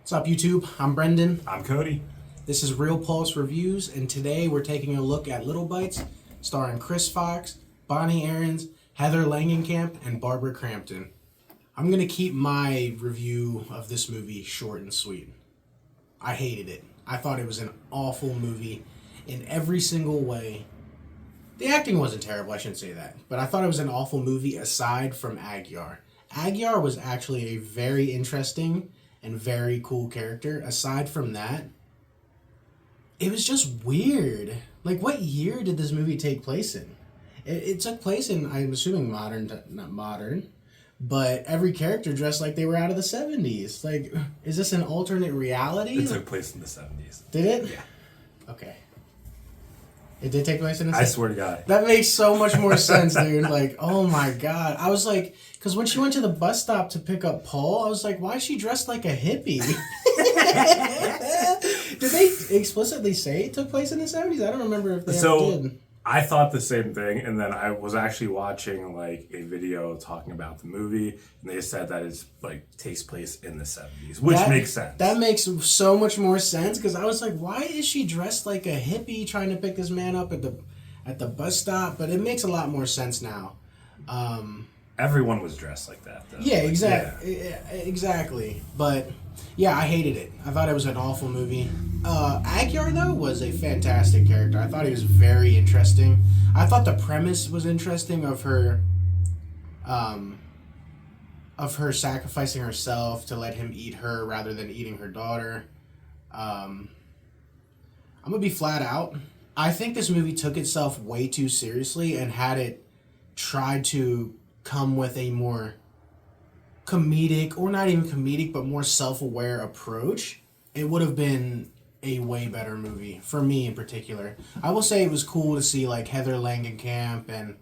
What's up, YouTube? I'm Brendan. I'm Cody. This is Real Pulse Reviews, and today we're taking a look at Little Bites, starring Krys Fox, Bonnie Aarons, Heather Langenkamp, and Barbara Crampton. I'm going to keep my review of this movie short and sweet. I hated it. I thought it was an awful movie in every single way. The acting wasn't terrible, I shouldn't say that, but I thought it was an awful movie aside from Aguiar. Aguiar was actually a very interesting and very cool character. Aside from that, it was just weird. Like, what year did this movie take place in? It took place in, I'm assuming not modern, but every character dressed like they were out of the 70s. Like, is this an alternate reality? It took place in the 70s. Did it? Yeah. Okay. It did take place in the 70s? I swear to God. That makes so much more sense, dude. Like, oh my God. I was like, because when she went to the bus stop to pick up Paul, I was like, why is she dressed like a hippie? Did they explicitly say it took place in the 70s? I don't remember if they ever did. I thought the same thing, and then I was actually watching like a video talking about the movie, and they said that it's like takes place in the 70s, which makes sense. That makes so much more sense, because I was like, why is she dressed like a hippie trying to pick this man up at the bus stop? But it makes a lot more sense now. Everyone was dressed like that, though. Yeah, exactly. Yeah. Exactly. But yeah, I hated it. I thought it was an awful movie. Aguiar, though, was a fantastic character. I thought he was very interesting. I thought the premise was interesting of her sacrificing herself to let him eat her rather than eating her daughter. I'm gonna be flat out. I think this movie took itself way too seriously, and had it tried to come with a more comedic, or not even comedic, but more self-aware approach, it would have been a way better movie, for me in particular. I will say it was cool to see like Heather Langenkamp and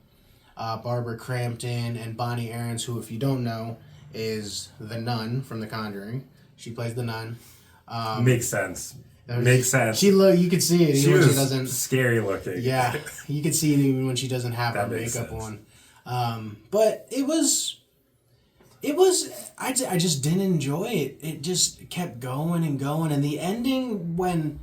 Barbara Crampton and Bonnie Aarons, who, if you don't know, is the nun from The Conjuring. She plays the nun. Makes sense. Makes sense. You could see it. She even was when she doesn't. Scary looking. Yeah, you could see it even when she doesn't have her makeup on. But it was. I just didn't enjoy it. It just kept going and going, and the ending when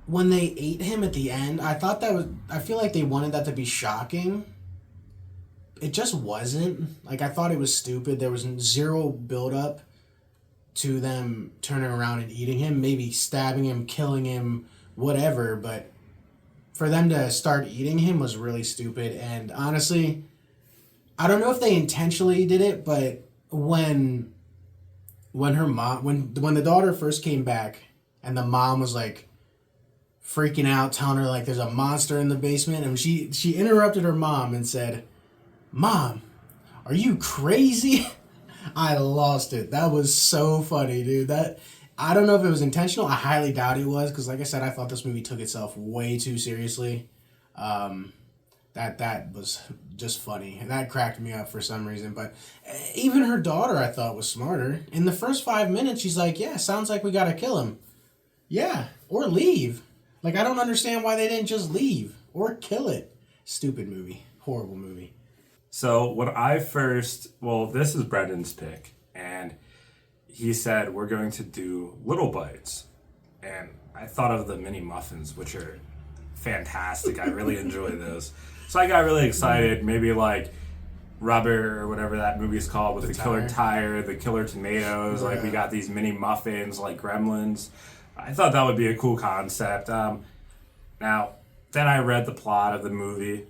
they ate him at the end, I feel like they wanted that to be shocking. It just wasn't. Like, I thought it was stupid. There was zero build up to them turning around and eating him, maybe stabbing him, killing him, whatever, but for them to start eating him was really stupid. And honestly, I don't know if they intentionally did it, but when the daughter first came back and the mom was like freaking out, telling her like there's a monster in the basement, and she interrupted her mom and said, "Mom, are you crazy?" I lost it. That was so funny, dude. I don't know if it was intentional. I highly doubt it was, because like I said, I thought this movie took itself way too seriously. That was just funny, and that cracked me up for some reason. But even her daughter, I thought, was smarter. In the first 5 minutes, she's like, "Yeah, sounds like we gotta kill him." Yeah, or leave. Like, I don't understand why they didn't just leave or kill it. Stupid movie. Horrible movie. So this is Brendan's pick, and he said we're going to do Little Bites, and I thought of the mini muffins, which are fantastic. I really enjoy those. So I got really excited. Maybe like Rubber, or whatever that movie is called, with the killer tire, the killer tomatoes. Yeah. Like, we got these mini muffins like Gremlins. I thought that would be a cool concept. Now, then I read the plot of the movie.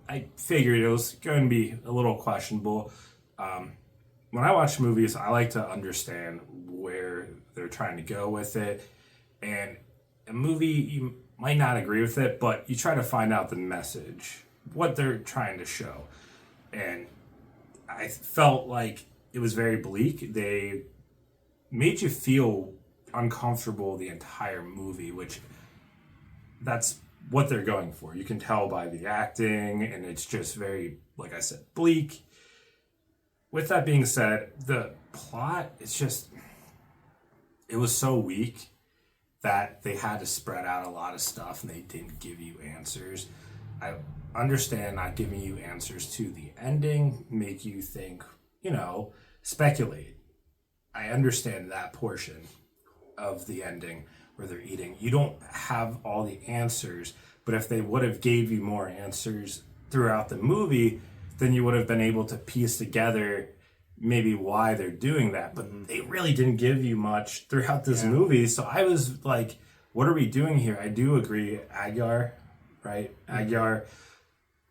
I figured it was going to be a little questionable. When I watch movies, I like to understand where they're trying to go with it. And a movie, you might not agree with it, but you try to find out the message, what they're trying to show. And I felt like it was very bleak. They made you feel uncomfortable the entire movie, which that's what they're going for. You can tell by the acting, and it's just very, like I said, bleak. With that being said, the plot, it was so weak that they had to spread out a lot of stuff, and they didn't give you answers. I understand not giving you answers to the ending, make you think, speculate. I understand that portion of the ending where they're eating. You don't have all the answers, but if they would have gave you more answers throughout the movie, then you would have been able to piece together maybe why they're doing that. But they really didn't give you much throughout this movie. So I was like, what are we doing here? I do agree. Agar, right? Agar,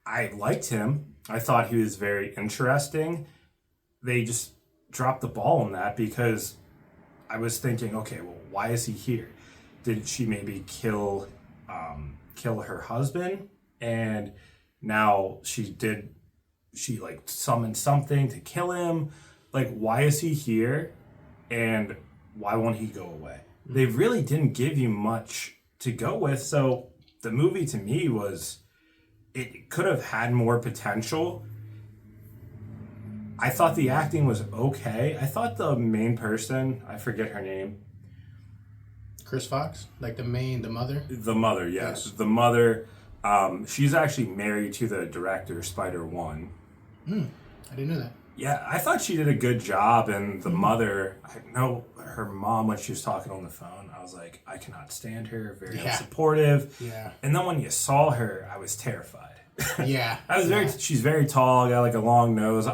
I liked him. I thought he was very interesting. They just dropped the ball on that because I was thinking, okay, well, why is he here? Did she maybe kill her husband? And now she like summoned something to kill him? Like, why is he here? And why won't he go away? They really didn't give you much to go with. So the movie to me it could have had more potential. I thought the acting was okay. I thought the main person, I forget her name. Krys Fox, like the mother? The mother, yes. The mother, she's actually married to the director, Spider-1. I didn't know that. Yeah, I thought she did a good job, and the mother, I know her mom, when she was talking on the phone, I was like, I cannot stand her, very unsupportive. Yeah. And then when you saw her, I was terrified. Yeah. She's very tall, got like a long nose.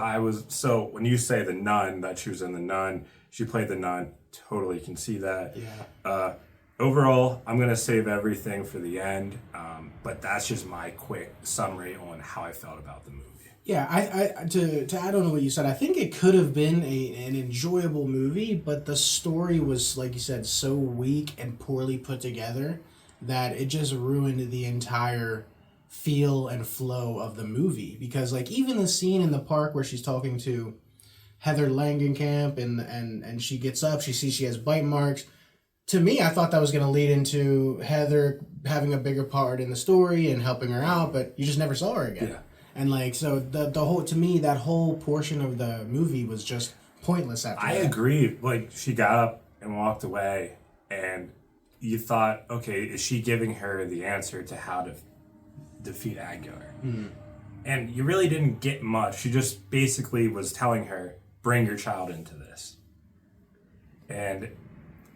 So when you say the nun, that she was in the nun, she played the nun, totally can see that. Yeah. Overall, I'm going to save everything for the end, but that's just my quick summary on how I felt about the movie. Yeah, I to add on to what you said, I think it could have been an enjoyable movie, but the story was, like you said, so weak and poorly put together that it just ruined the entire feel and flow of the movie. Because, like, even the scene in the park where she's talking to Heather Langenkamp and she gets up, she sees she has bite marks. To me, I thought that was going to lead into Heather having a bigger part in the story and helping her out, but you just never saw her again. Yeah. And like, so the whole, to me, that whole portion of the movie was just pointless after that. I agree. Like, she got up and walked away, and you thought, okay, is she giving her the answer to how to defeat Agar? And you really didn't get much. She just basically was telling her, bring your child into this. And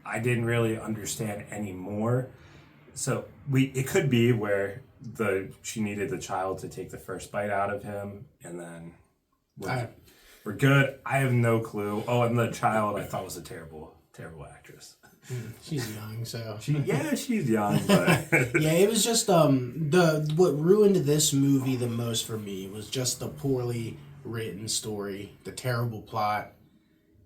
I didn't really understand any more. So it could be where she needed the child to take the first bite out of him, and then we're good. I have no clue. Oh, and the child I thought was a terrible actress. She's young, so she's young, but yeah, it was just what ruined this movie the most for me was just the poorly written story, the terrible plot.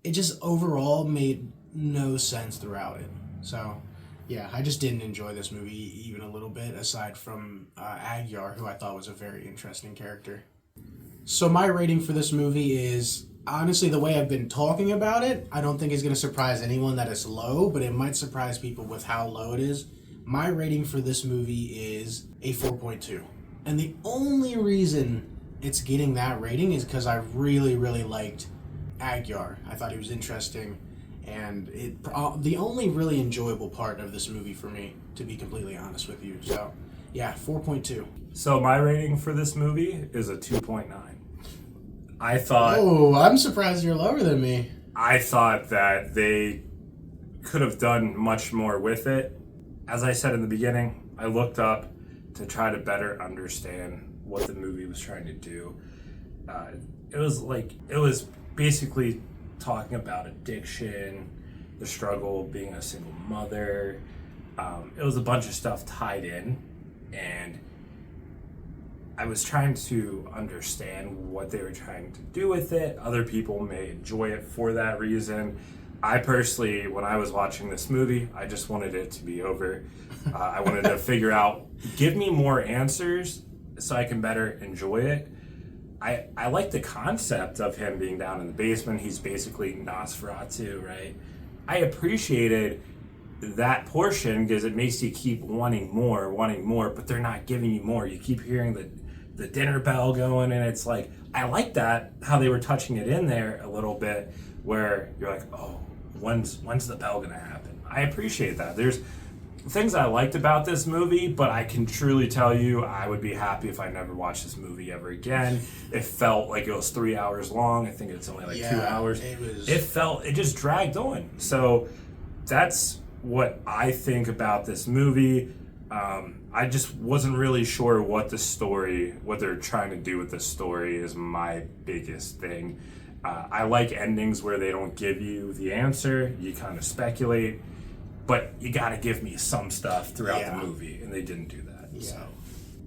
It just overall made no sense throughout it. So yeah, I just didn't enjoy this movie even a little bit, aside from Agar, who I thought was a very interesting character. So my rating for this movie is, honestly, the way I've been talking about it, I don't think it's going to surprise anyone that it's low, but it might surprise people with how low it is. My rating for this movie is a 4.2. And the only reason it's getting that rating is because I really, really liked Agar. I thought he was interesting. And the only really enjoyable part of this movie for me, to be completely honest with you. So, yeah, 4.2. So my rating for this movie is a 2.9. I thought... Oh, I'm surprised you're lower than me. I thought that they could have done much more with it. As I said in the beginning, I looked up to try to better understand what the movie was trying to do. It was basically talking about addiction, the struggle of being a single mother. It was a bunch of stuff tied in, and I was trying to understand what they were trying to do with it. Other people may enjoy it for that reason. I personally, when I was watching this movie, I just wanted it to be over. I wanted to figure out, give me more answers so I can better enjoy it. I like the concept of him being down in the basement. He's basically Nosferatu, right? I appreciated that portion because it makes you keep wanting more, but they're not giving you more. You keep hearing the dinner bell going, and it's like, I like that, how they were touching it in there a little bit, where you're like, oh, when's the bell gonna happen? I appreciate that. things I liked about this movie, but I can truly tell you I would be happy if I never watched this movie ever again. It felt like it was 3 hours long. I think it's only like 2 hours. It just dragged on. So that's what I think about this movie. I just wasn't really sure what they're trying to do with the story is my biggest thing. I like endings where they don't give you the answer. You kind of speculate. But you got to give me some stuff throughout the movie, and they didn't do that. Yeah. So.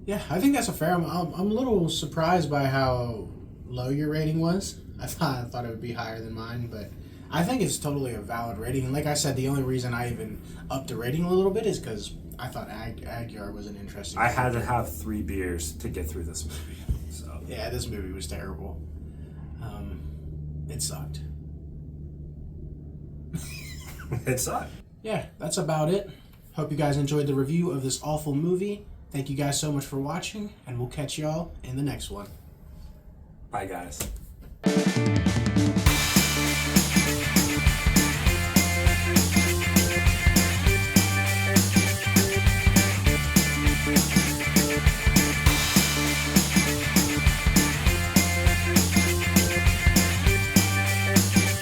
Yeah, I think that's a fair. I'm a little surprised by how low your rating was. I thought it would be higher than mine, but I think it's totally a valid rating. And like I said, the only reason I even upped the rating a little bit is because I thought Aguirre was an interesting. I had to have 3 beers to get through this movie. So yeah, this movie was terrible. It sucked. It sucked. Yeah, that's about it. Hope you guys enjoyed the review of this awful movie. Thank you guys so much for watching, and we'll catch y'all in the next one. Bye, guys.